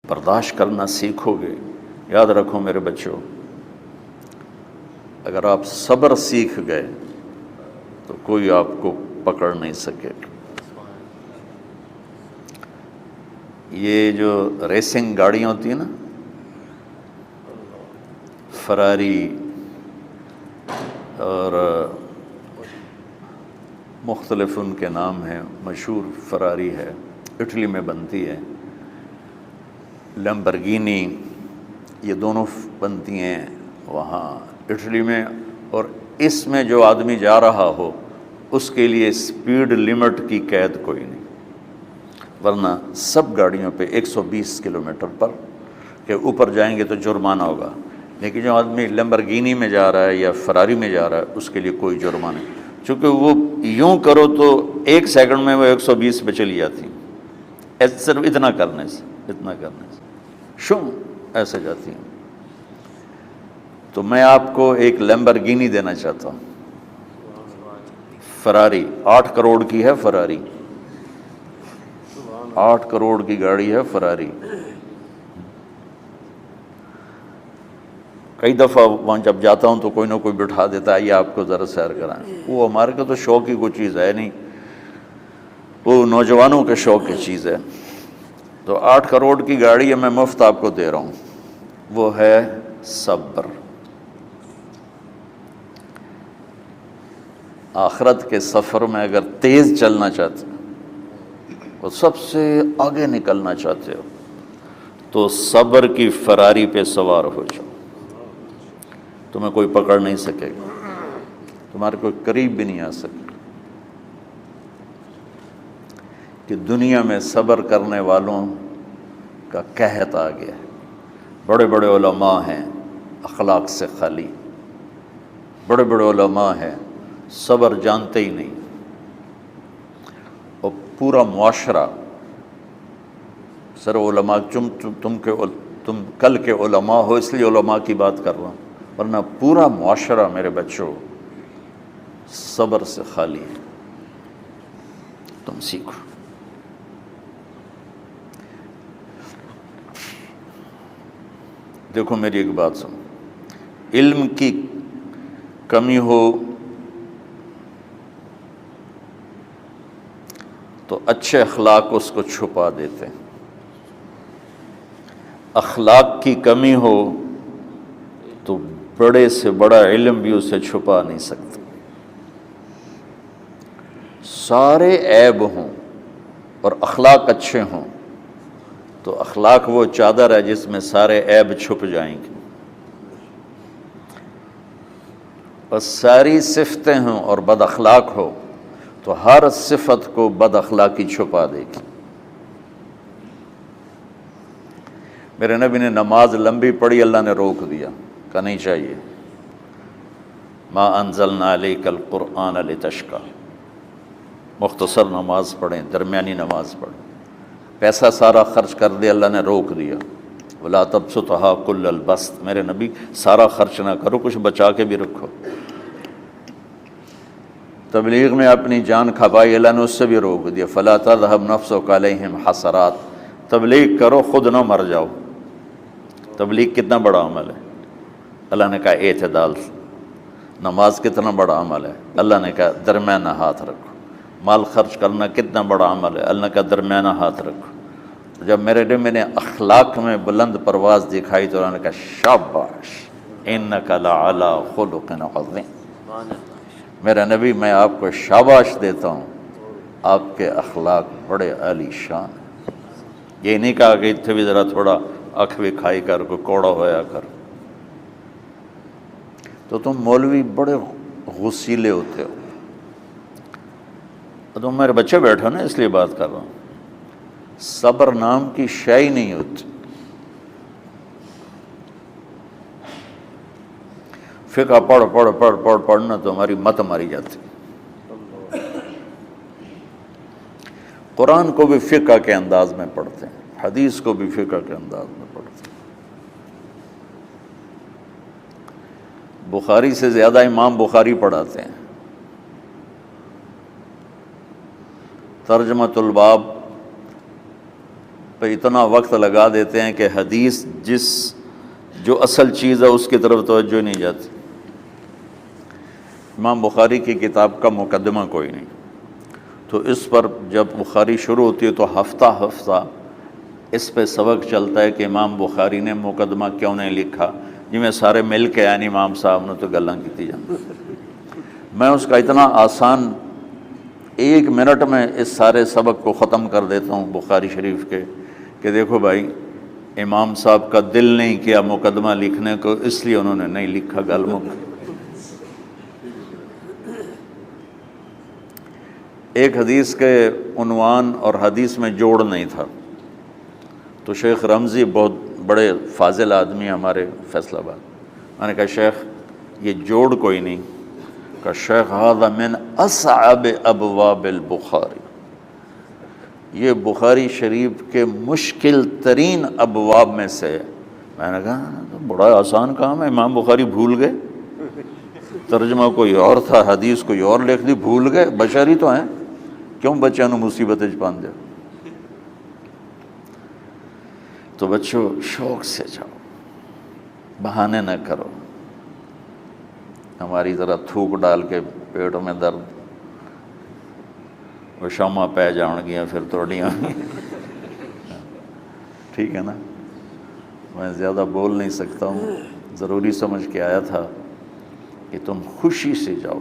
برداشت کرنا سیکھو گے. یاد رکھو میرے بچوں، اگر آپ صبر سیکھ گئے تو کوئی آپ کو پکڑ نہیں سکے گا. یہ جو ریسنگ گاڑیاں ہوتی ہیں نا، فراری اور مختلف ان کے نام ہیں، مشہور فراری ہے، اٹلی میں بنتی ہے. لمبرگینی، یہ دونوں بنتی ہیں وہاں اٹلی میں. اور اس میں جو آدمی جا رہا ہو اس کے لیے سپیڈ لمٹ کی قید کوئی نہیں، ورنہ سب گاڑیوں پہ 120 کلومیٹر پر کے اوپر جائیں گے تو جرمانہ ہوگا. لیکن جو آدمی لمبرگینی میں جا رہا ہے یا فراری میں جا رہا ہے اس کے لیے کوئی جرمانہ نہیں، چونکہ وہ یوں کرو تو 1 سیکنڈ میں وہ 120 پہ چلی جاتی ہیں، صرف اتنا کرنے سے شوں ایسے جاتی ہیں. تو میں آپ کو ایک لمبرگینی دینا چاہتا ہوں، فراری 8 کروڑ کی ہے. فراری 8 کروڑ کی گاڑی ہے فراری. کئی دفعہ وہاں جب جاتا ہوں تو کوئی نہ کوئی بٹھا دیتا ہے، یہ آپ کو ذرا سیر کرائیں. وہ ہمارے کو تو شوق کی کوئی چیز ہے نہیں، وہ نوجوانوں کے شوق کی چیز ہے. تو 8 کروڑ کی گاڑی ہے، میں مفت آپ کو دے رہا ہوں. وہ ہے صبر. آخرت کے سفر میں اگر تیز چلنا چاہتے ہو اور سب سے آگے نکلنا چاہتے ہو تو صبر کی فراری پہ سوار ہو جاؤ. تمہیں کوئی پکڑ نہیں سکے گا، تمہارے کوئی قریب بھی نہیں آ سکے. کہ دنیا میں صبر کرنے والوں کا قحط آ گیا ہے. بڑے بڑے علماء ہیں اخلاق سے خالی، بڑے بڑے علماء ہیں صبر جانتے ہی نہیں. اور پورا معاشرہ سر علماء، تم کل کے علماء ہو اس لیے علماء کی بات کر رہا ہوں، ورنہ پورا معاشرہ میرے بچوں صبر سے خالی ہے. تم سیکھو. دیکھو میری ایک بات سنو، علم کی کمی ہو تو اچھے اخلاق اس کو چھپا دیتے ہیں. اخلاق کی کمی ہو تو بڑے سے بڑا علم بھی اسے چھپا نہیں سکتا. سارے عیب ہوں اور اخلاق اچھے ہوں تو اخلاق وہ چادر ہے جس میں سارے عیب چھپ جائیں گے. اور ساری صفتیں ہوں اور بد اخلاق ہو تو ہر صفت کو بد اخلاقی چھپا دے گی. میرے نبی نے نماز لمبی پڑھی، اللہ نے روک دیا، کہا نہیں چاہیے. ما انزلنا علیک القرآن لتشقی، مختصر نماز پڑھیں، درمیانی نماز پڑھیں. پیسہ سارا خرچ کر دیا، اللہ نے روک دیا. ولا تبسطھا کل البسط، میرے نبی سارا خرچ نہ کرو، کچھ بچا کے بھی رکھو. تبلیغ میں اپنی جان کھپائی، اللہ نے اس سے بھی روک دیا. فلا تذهب نفسک علیہم حسرات، تبلیغ کرو خود نہ مر جاؤ. تبلیغ کتنا بڑا عمل ہے، اللہ نے کہا اعتدال. نماز کتنا بڑا عمل ہے، اللہ نے کہا درمیانہ ہاتھ رکھو. مال خرچ کرنا کتنا بڑا عمل ہے، اللہ کا درمیانہ ہاتھ رکھو. جب میرے نے میں نے اخلاق میں بلند پرواز دکھائی تو اللہ نے کہا شاباش انک لعلی خلق عظیم. میرا نبی میں آپ کو شاباش دیتا ہوں، آپ کے اخلاق بڑے عالی شان. یہ نہیں کہا کہ اتنے بھی ذرا تھوڑا اکھ بھی کھائی کر، کوئی کوڑا ہویا کر. تو تم مولوی بڑے غسیلے ہوتے ہو. تم میرے بچے بیٹھو نا، اس لیے بات کر رہا ہوں. صبر نام کی شے ہی نہیں ہوتی. فقہ پڑھنا تو ہماری مت ماری جاتی. قرآن کو بھی فقہ کے انداز میں پڑھتے ہیں، حدیث کو بھی فقہ کے انداز میں پڑھتے ہیں. بخاری سے زیادہ امام بخاری پڑھاتے ہیں. ترجمۃ الباب پہ اتنا وقت لگا دیتے ہیں کہ حدیث جو اصل چیز ہے اس کی طرف توجہ نہیں جاتی۔ امام بخاری کی کتاب کا مقدمہ کوئی نہیں، تو اس پر جب بخاری شروع ہوتی ہے تو ہفتہ ہفتہ اس پہ سبق چلتا ہے کہ امام بخاری نے مقدمہ کیوں نہیں لکھا، جی میں سارے مل کے یعنی امام صاحب نے تو گلاں کی جان۔ میں اس کا اتنا آسان 1 منٹ میں اس سارے سبق کو ختم کر دیتا ہوں بخاری شریف کے، کہ دیکھو بھائی امام صاحب کا دل نہیں کیا مقدمہ لکھنے کو، اس لیے انہوں نے نہیں لکھا، گل مک۔ ایک حدیث کے عنوان اور حدیث میں جوڑ نہیں تھا، تو شیخ رمزی بہت بڑے فاضل آدمی ہمارے فیصل آباد، میں نے کہا شیخ یہ جوڑ کوئی نہیں، کہ شیخ ھذا من اصعب ابواب البخاری، یہ بخاری شریف کے مشکل ترین ابواب میں سے ہے۔ میں نے کہا بڑا آسان کام ہے، امام بخاری بھول گئے، ترجمہ کوئی اور تھا، حدیث کوئی اور لکھ دی، بھول گئے، بشری تو ہیں، کیوں بچوں نے مصیبت پان دیا۔ تو بچوں شوق سے جاؤ، بہانے نہ کرو، ہماری ذرا تھوک ڈال کے پیٹوں میں درد، وہ شامہ پہ جان گیا پھر توڑیاں، ٹھیک ہے نا۔ میں زیادہ بول نہیں سکتا ہوں، ضروری سمجھ کے آیا تھا کہ تم خوشی سے جاؤ۔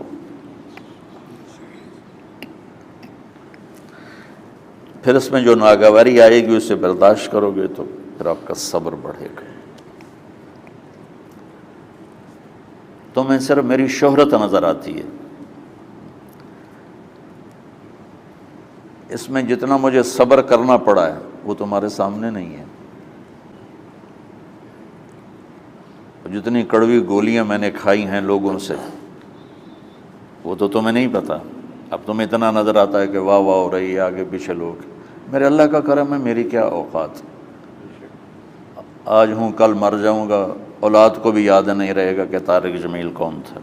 پھر اس میں جو ناگواری آئے گی اسے برداشت کرو گے تو پھر آپ کا صبر بڑھے گا۔ تمہیں صرف میری شہرت نظر آتی ہے، اس میں جتنا مجھے صبر کرنا پڑا ہے وہ تمہارے سامنے نہیں ہے، جتنی کڑوی گولیاں میں نے کھائی ہیں لوگوں سے وہ تو تمہیں نہیں پتا۔ اب تمہیں اتنا نظر آتا ہے کہ واہ واہ ہو رہی ہے آگے پیچھے لوگ، میرے اللہ کا کرم ہے، میری کیا اوقات، آج ہوں کل مر جاؤں گا، اولاد کو بھی یاد نہیں رہے گا کہ طارق جمیل کون تھا۔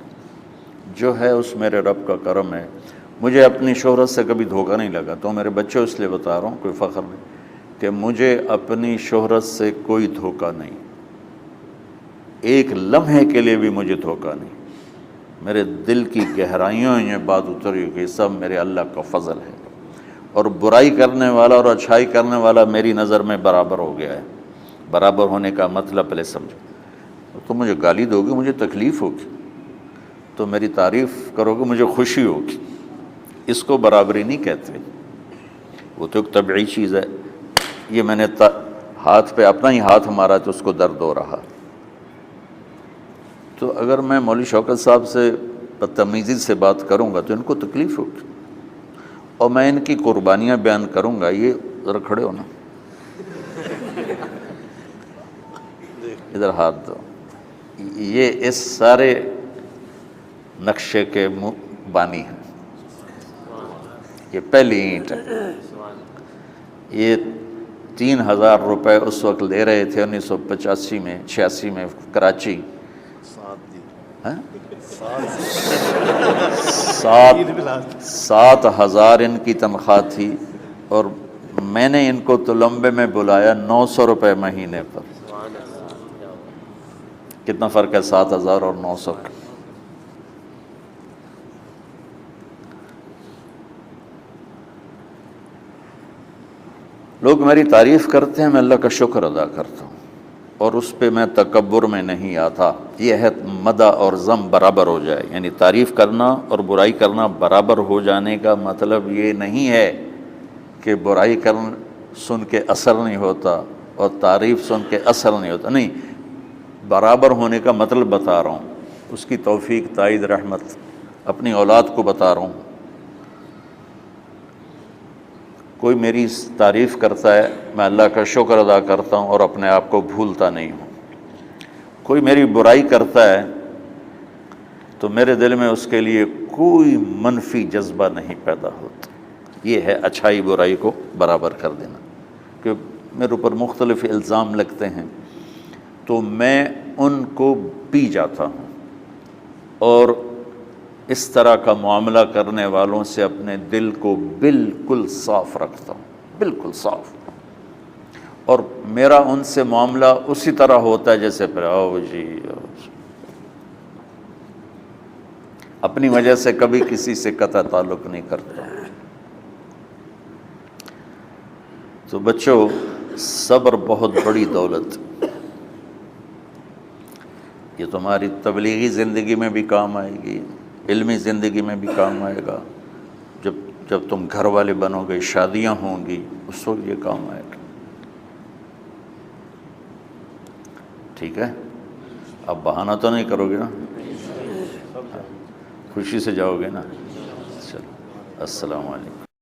جو ہے اس میرے رب کا کرم ہے، مجھے اپنی شہرت سے کبھی دھوکہ نہیں لگا۔ تو میرے بچوں اس لیے بتا رہا ہوں، کوئی فخر نہیں، کہ مجھے اپنی شہرت سے کوئی دھوکہ نہیں، ایک لمحے کے لیے بھی مجھے دھوکہ نہیں۔ میرے دل کی گہرائیوں یہ بات اتری کہ سب میرے اللہ کا فضل ہے، اور برائی کرنے والا اور اچھائی کرنے والا میری نظر میں برابر ہو گیا ہے۔ برابر ہونے کا مطلب پہلے سمجھو، تو مجھے گالی دو گے مجھے تکلیف ہوگی، تو میری تعریف کرو گے مجھے خوشی ہوگی، اس کو برابری نہیں کہتے، وہ تو ایک طبعی چیز ہے۔ یہ میں نے ہاتھ پہ اپنا ہی ہاتھ مارا تو اس کو درد ہو رہا، تو اگر میں مولوی شوکت صاحب سے بدتمیزی سے بات کروں گا تو ان کو تکلیف ہوگی، اور میں ان کی قربانیاں بیان کروں گا۔ یہ ذرا کھڑے ہونا، ادھر ہاتھ دو، یہ اس سارے نقشے کے بانی ہیں، یہ پہلی اینٹ ہے۔ یہ 3000 روپے اس وقت لے رہے تھے 1985 میں 86 میں کراچی، 7,000 ان کی تنخواہ تھی، اور میں نے ان کو تلمبے میں بلایا 900 روپے مہینے پر۔ کتنا فرق ہے 7,000 اور 900 کا؟ لوگ میری تعریف کرتے ہیں، میں اللہ کا شکر ادا کرتا ہوں، اور اس پہ میں تکبر میں نہیں آتا۔ یہ ہے مدح اور ذم برابر ہو جائے، یعنی تعریف کرنا اور برائی کرنا برابر ہو جانے کا مطلب یہ نہیں ہے کہ برائی سن کے اثر نہیں ہوتا اور تعریف سن کے اثر نہیں ہوتا، نہیں، برابر ہونے کا مطلب بتا رہا ہوں، اس کی توفیق تائید رحمت اپنی اولاد کو بتا رہا ہوں۔ کوئی میری تعریف کرتا ہے میں اللہ کا شکر ادا کرتا ہوں اور اپنے آپ کو بھولتا نہیں ہوں، کوئی میری برائی کرتا ہے تو میرے دل میں اس کے لیے کوئی منفی جذبہ نہیں پیدا ہوتا۔ یہ ہے اچھائی برائی کو برابر کر دینا۔ کہ میرے اوپر مختلف الزام لگتے ہیں تو میں ان کو پی جاتا ہوں، اور اس طرح کا معاملہ کرنے والوں سے اپنے دل کو بالکل صاف رکھتا ہوں، بالکل صاف، میرا ان سے معاملہ اسی طرح ہوتا ہے جیسے پھر آؤ جی اپنی وجہ سے کبھی کسی سے قطع تعلق نہیں کرتا۔ تو بچوں، صبر بہت بڑی دولت، یہ تمہاری تبلیغی زندگی میں بھی کام آئے گی، علمی زندگی میں بھی کام آئے گا، جب تم گھر والے بنو گے، شادیاں ہوں گی، اس وقت یہ کام آئے گا۔ ٹھیک ہے، اب بہانہ تو نہیں کرو گے نا، خوشی سے جاؤ گے نا؟ چلو، السلام علیکم۔